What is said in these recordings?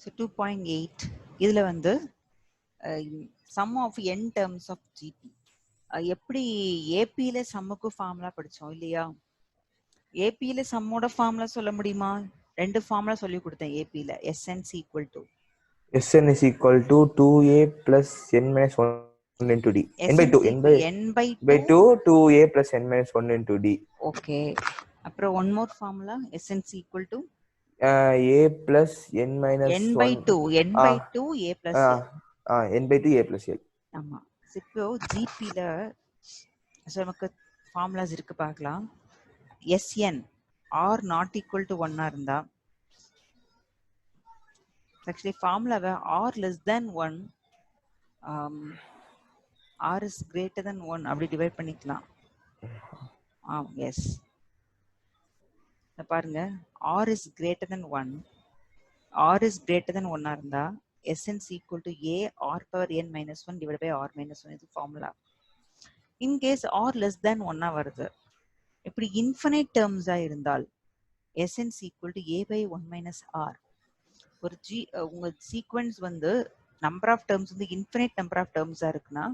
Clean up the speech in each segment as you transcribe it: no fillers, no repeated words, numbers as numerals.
So 2.8 இதுல வந்து sum of n terms of GP எப்படி ஏபியில சம்முக்கு ஃபார்முலா படிச்சோம் இல்லையா? ஏபியில சம்மோட ஃபார்முலா சொல்ல முடியுமா? ரெண்டு ஃபார்முலா சொல்லி கொடுத்தேன் ஏபியில. SN equal to Sn is equal to 2a plus n minus 1 into d. n by 2. n by 2 2a plus n minus 1 into d. Okay. அப்புறம் one more formula SN equal to a plus n minus n 1. by 2 n by 2 a plus l. n by 2 a plus l. ஆமா. இப்போ ஜிபில நமக்கு formulas இருக்கு பார்க்கலாம். Sn r not equal to 1 இருந்தா actually formula r less than 1 r is greater than 1 அப்படி divide பண்ணிக்கலாம். S பாருங்க, r is greater than 1 r is greater than 1 இருந்தா Sn is equal to a r power n minus 1 divided by r minus 1 இது formula. In case r less than 1 வருது, இப்படி infinite டேர்ம்ஸா இருந்தால் Sn is equal to a by 1 minus r. ஒரு உங்க sequence வந்து number of terms வந்து infinite number of டேர்ம்ஸா இருக்குன்னா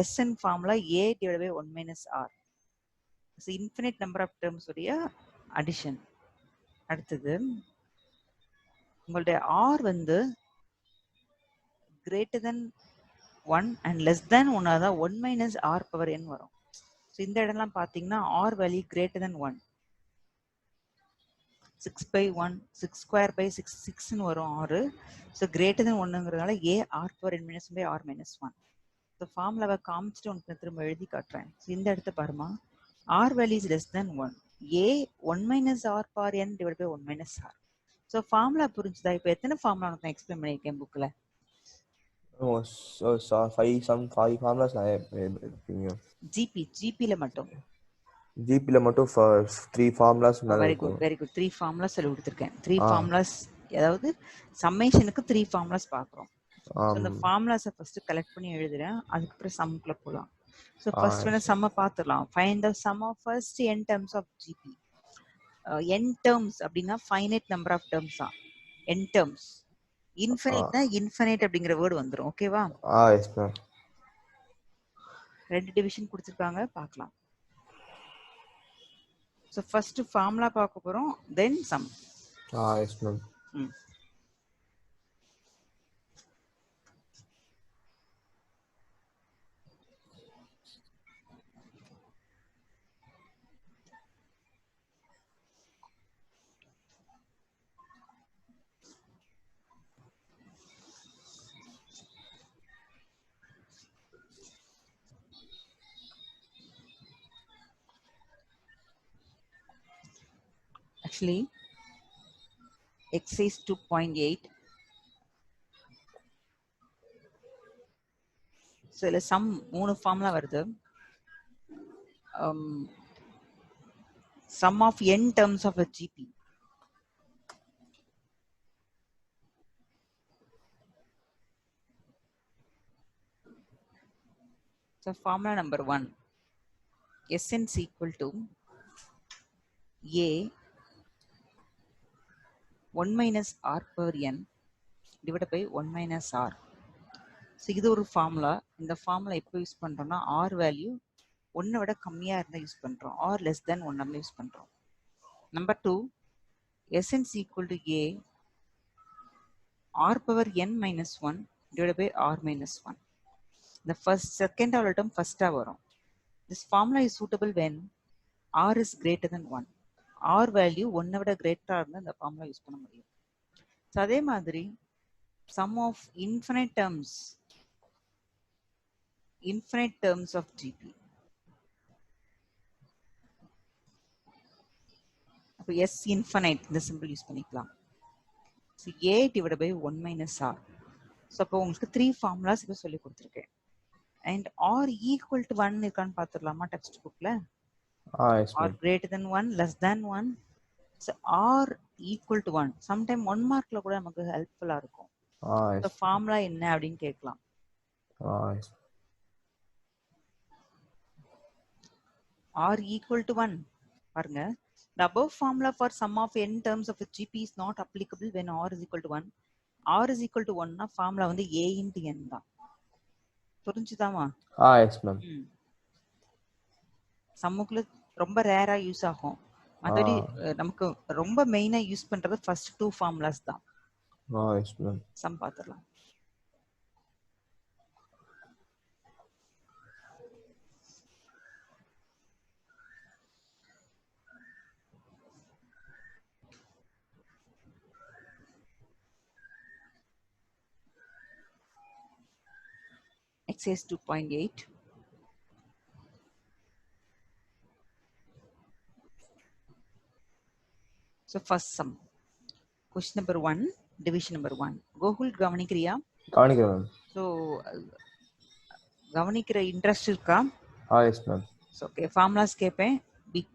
Sn formula a divided by 1 minus r. So infinite number of terms உடைய அடிஷன். அடுத்தது உங்களுடைய r வந்து greater than 1 and less than 1 அதான் 1 minus r power n வரும். ஸோ இந்த இடம்லாம் பார்த்தீங்கன்னா r value greater than 1. 6 by 1 6 square by 6 6ன்னு வரும் r. So greater than 1ங்கிறதுனால a r power n minus 1 by r minus 1. So ஃபார்முலாவை காமிச்சிட்டு உனக்கு திரும்ப எழுதி காட்டுறேன். ஸோ இந்த இடத்த பாருமா, r value is less than 1 a 1 minus r power n divided by 1 minus r. So formula புரிஞ்சுதா? இப்போ எத்தனை ஃபார்முலா நான் எக்ஸ்பிளைன் பண்ணியிருக்கேன் புக்கில்? five formulas ஜிபில மட்டும் ஜிபில மட்டும் 3 formulas வெரி குட் 3 ஃபார்முலாஸ் சொல்லி கொடுத்துருக்கேன். 3 ஃபார்முலாஸ், அதாவது சம்மேஷனுக்கு 3 ஃபார்முலாஸ் பார்க்குறோம். ஸோ இந்த ஃபார்முலாஸை ஃபர்ஸ்ட் கலெக்ட் பண்ணி எழுதுறேன், அதுக்கப்புறம் சம்குள்ள போகலாம். ஸோ ஃபர்ஸ்ட் வேணா சம்ம பார்த்துடலாம். Find the sum of first n terms of GP. n terms அப்படின்னா ஃபைனைட் நம்பர் ஆஃப் டேர்ம்ஸ் தான் n டேர்ம்ஸ். இன்ஃபினைட்னா இன்ஃபினைட் அப்படிங்கிற வேர்டு வந்துடும். ஓகேவா? Yes ma'am. ரெண்டு டிவிஷன் கொடுத்துருக்காங்க, பார்க்கலாம். ஸோ ஃபர்ஸ்ட் ஃபார்முலா பார்க்க போறோம், then sum. Yes ma'am. Actually, exercise 2.8. So இதில் சம் 3 ஃபார்முலா வருது. sum of n terms of a GP. So formula number 1, Sn is equal to a 1 minus r per n divided by 1 minus r. So இது ஒரு formula. இந்த formula எப்போ use பண்ணுறோம்னா r value 1 விட கம்மியாக இருந்தால் use பண்ணுறோம், r less than 1 நம்ம யூஸ் பண்ணுறோம். Number 2, Sn is equal to a r power n minus 1 divided by r minus 1. The first second order term first வரும். This formula is suitable when r is greater than 1. r value 1 விட greater இருந்தால் இந்த formula use பண்ண முடியும். So அதே மாதிரி sum of infinite terms of GP. அப்போ s infinite இந்த சிம்பிள் யூஸ் பண்ணிக்கலாம். So a divided by 1 minus r. So அப்போ உங்களுக்கு 3 ஃபார்முலாஸ் இப்போ சொல்லி கொடுத்துருக்கேன். அண்ட் r equal to 1 இருக்கான்னு பார்த்துடலாமா டெக்ஸ்ட் புக்கில்? r greater than 1 less than 1. So r equal to 1 sometime 1 மார்க்ல கூட நமக்கு ஹெல்ப்ஃபுல்லாக இருக்கும். ஸோ ஃபார்முலா என்ன அப்படின்னு கேட்கலாம். r equal to 1 பாருங்க. The above formula for sum of n terms of a GP is not applicable when r is equal to 1. r is equal to 1 formula வந்து a into n தான். புரிஞ்சுதாமா? yes ma'am. சம்முக்குள்ள ரொம்ப ரேரா use ஆகும். மத்தபடி நமக்கு ரொம்ப மெயினா யூஸ் பண்றது ஃபர்ஸ்ட் 2 ஃபார்முலாஸ் தான். yes ma'am. சம் பார்த்துடலாம். Exercise 2.8. So first sum. Question number 1, division number 1. Gokul கவனிக்கிறியா? கவனிக்கிறேன் மேம். So கவனிக்கிற இன்ட்ரெஸ்ட் இருக்கா? yes ma'am. So okay, formulas கேப்பேன். Big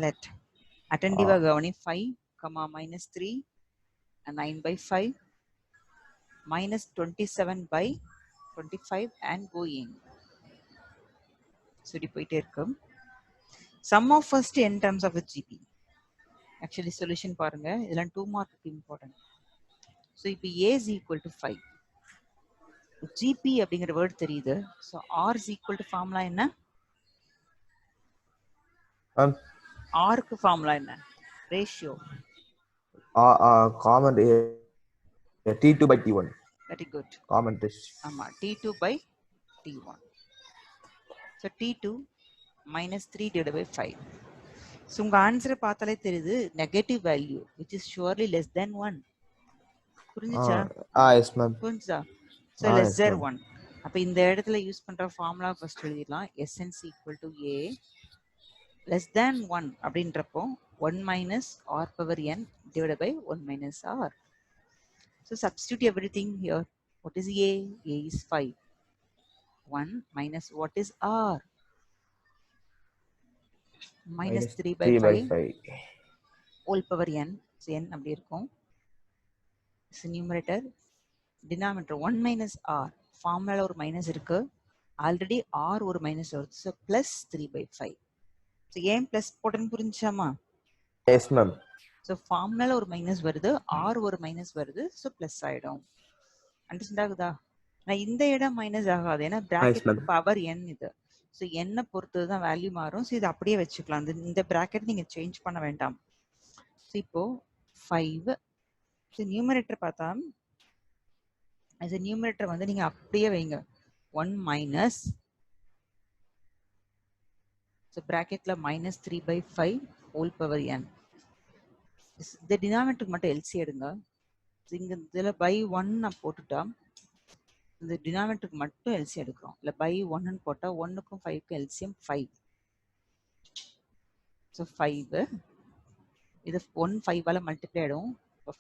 let attentive கவனி 5, -3 and 9/5 minus 27/25 and going. So போயிட்டே இருக்கும். Sum of first n terms of a GP. Actually solution பாருங்க. இதெல்லாம் 2 mark important. So இப்போ a is equal to 5. GP அப்படிங்கிற word தெரியுது. So r is equal to formula என்ன? r க்கு formula என்ன? Ratio. Common T2 by T1. Very good. Common ratio. ஆமா T2 by T1. So T2 minus 3 divided by 5. So உங்க ஆன்சரை பார்த்தாலே தெரியுது negative value which is surely less than 1. புரிஞ்சுச்சா? yes ma'am. புரிஞ்சுதா? So less than 1. அப்ப இந்த இடத்துல யூஸ் பண்ற ஃபார்முலா ஃபர்ஸ்ட் எழுதிடலாம். SN equal to A less than 1 அப்படின்றப்போ 1 minus r power n divided by 1 minus r. So substitute everything here. What is A? A is 5. 1 minus what is r? Minus 3 by 5 whole power n. So n அப்படி இருக்கும். So numerator, denominator 1 minus r. Formula ஒரு minus இருக்கு. Already r ஒரு minus வருது. So plus 3 by 5. So ஏன் plus போட்டேன்னு புரிஞ்சாமா? Yes ma'am. So formula ஒரு minus வருது. r ஒரு minus வருது. So plus ஆயிடும். Understand ஆகுதா? நான் இந்த இடம் minus ஆகாது. ஏன்னா bracket power n இது. So n பொறுத்து தான் வேல்யூ மாறும். So இது அப்படியே வச்சுக்கலாம். இந்த bracket நீங்க சேஞ்ச் பண்ண வேண்டாம். So இப்போ 5. So numerator பார்த்தா as a numerator வந்து நீங்க அப்படியே வைங்க 1 minus so bracketல minus 3 by 5 whole power n. இந்த denominator மட்டும் LC எடுங்க. இங்க இதுல by 1 நான் போட்டுட்டா இந்த denominator மட்டும் LC எடுக்கிறோம். இல்ல by 1 ன்னு போட்டா 1 க்கும் 5 க்கும் LCM 5. So 5 இது 1 5 ஆல மல்டிப்ளை ஆயிடும்.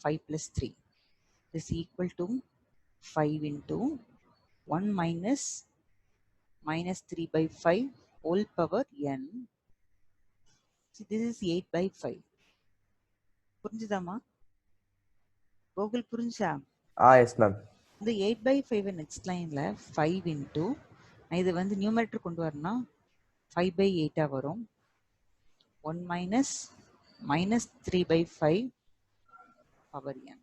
5 plus 3 is equal to 5 into 1 minus 3 by 5 whole power n. So this is 8 by 5. புரிஞ்சுதாமா? Gokul புரிஞ்சா? yes ma'am. இந்த 8 by 5 next lineல 5 into இது வந்து numerator கொண்டு வரனா 5 by 8 வரும். 1 minus 3 by 5 power n.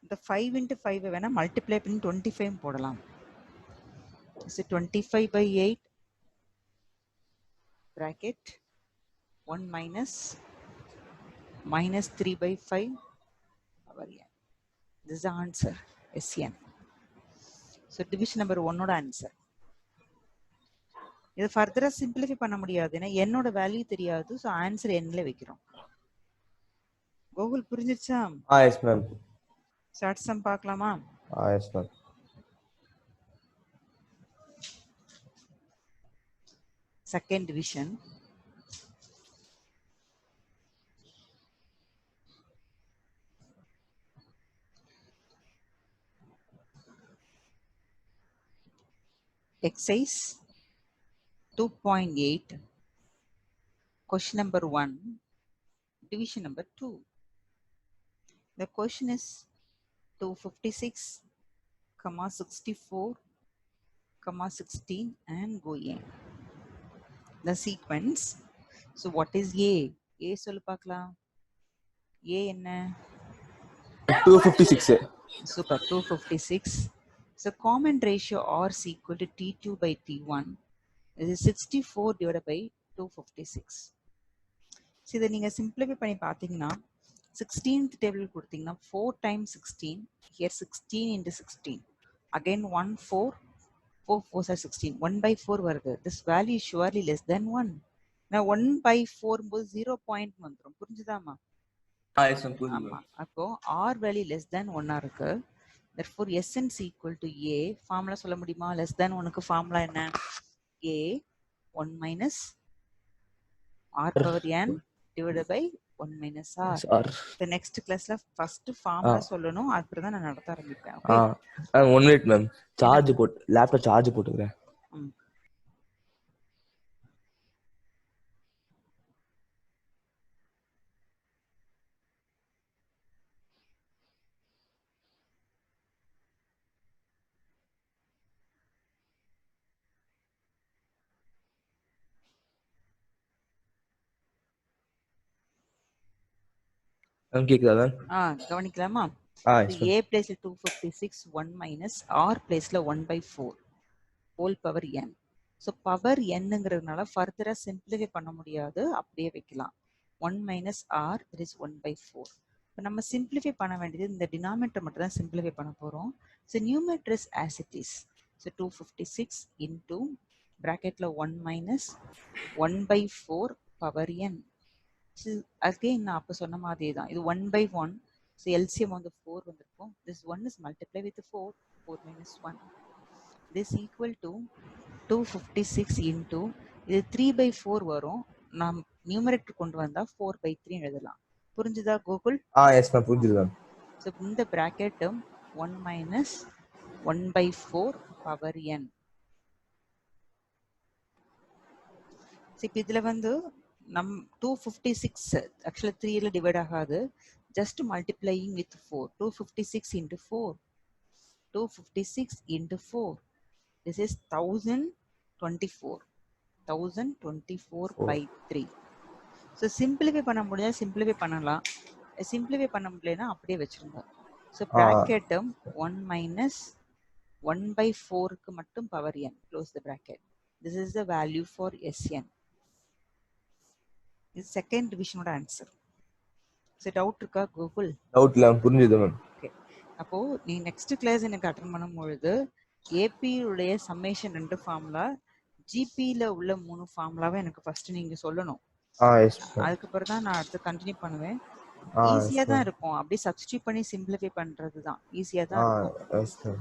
இந்த 5 into 5 வேணா மல்டிப்ளை பண்ணி 25 போடலாம். So 25 by 8 bracket 1 minus 3 by 5 power n. This is the answer. SN. So division number 1 ஓட answer. இது ஃபர்தரா சிம்பிளிஃபை பண்ண முடியாது. ஏன்னா என்னோட வேல்யூ தெரியாது. ஸோ ஆன்சர் என்ல வைக்கிறோம். கோகுல் புரிஞ்சிருச்சா? yes ma'am. ஷார்ட் சம் பார்க்கலாமா? yes ma'am. Second division. Exercise 2.8. Question number 1. Division number 2. The question is 256, 64, 16 and going. The sequence. So what is A? A சொல்லு பார்க்கலாம். A என்ன? 256. Super, 256. So common ratio R is equal to T2 by T1. This is 64 divided by 256. So இதை நீங்க simplify பண்ணி பார்த்தீங்கன்னா 16th table கொடுத்தீங்கன்னா 4 times 16, here 16 into 16, again 1 4, 4 4s are 16, 1 by 4 வருது. This value is surely less than 1. Now 1 by 4 போது 0 point வந்துரும். புரிஞ்சுதாமா? Yes ma'am, புரியுது. ஆமா. அப்போ R value less than 1 இருக்கு. Therefore Sn is equal to A. Formula சொல்ல முடியுமா? less than 1க்கு ஃபார்முலா என்ன? A 1 minus R power n divided by 1 minus R. Sir. The next classல first formula சொல்லணும். அப்புறம் தான் நான் நடத்த ஆரம்பிப்பேன். ஓகே? 1 minute ma'am. சார்ஜ் போட்டு லேப்டாப் சார்ஜ் போட்டுக்கிறேன். கேக்குதா மேம்? கவனிக்கலாமா? A பிளேஸ்ல 256, 1 minus R பிளேஸ்ல 1 by 4 whole power n. So power என்னங்கிறதுனால ஃபர்தரா சிம்பிளிஃபை பண்ண முடியாது, அப்படியே வைக்கலாம். 1 minus R that is 1 by 4. இப்போ நம்ம சிம்பிளிஃபை பண்ண வேண்டியது இந்த டினாமினேட்டர் மட்டும் தான் சிம்பிளிஃபை பண்ண போறோம். So numerator is as it is. So 256 into bracketல 1 minus 1 by 4 power n. Again நான் அப்ப சொன்ன மாதிரி தான், இது 1 by 1. So LCM வந்து 4 வந்திருக்கும். This 1 is multiplied with 4. 4 minus 1. This equal to 256 into இது 3 by 4 வரும். நாம் நியூமரேட்டர் கொண்டு வந்தா 4 by 3 எழுதலாம். புரிஞ்சுதா கோகுல்? எஸ் மேம், புரிஞ்சுது மேம். So இந்த bracket 1 minus 1 by 4 power n. So இப்போ இதுல வந்து நம் 256 actually 3ல டிவைட் ஆகாது, just multiplying with 4. 256 into 4. 256 into 4. This is 1024. 1024 by 3. So simplify பண்ண முடிஞ்சா simplify பண்ணலாம். simplify பண்ண முடியலனா அப்படியே வச்சிருங்க. So bracket 1 minus 1 by 4 க்கு மட்டும் power n. Close the bracket. This is the value for Sn. This second division ஓட ஆன்சர். So டவுட் இருக்கா கோகுல்? டவுட் இல்ல, புரிஞ்சுது மேம். ஓகே, அப்போ நீ நெக்ஸ்ட் கிளாஸ் எனக்கு அட்டெண்ட் பண்ணும்பொழுது ஏபி உடைய சம்மேஷன் 2 ஃபார்முலா, ஜிபில உள்ள 3 ஃபார்முலாவை எனக்கு ஃபர்ஸ்ட் நீங்க சொல்லணும். அதுக்கப்புறம் தான் நான் அடுத்து கண்டினியூ பண்ணுவேன். ஈஸியா தான் இருக்கும், அப்படியே சப்ஸ்டிட்யூட் பண்ணி சிம்பிளிஃபை பண்றது தான் ஈஸியா தான் இருக்கும்.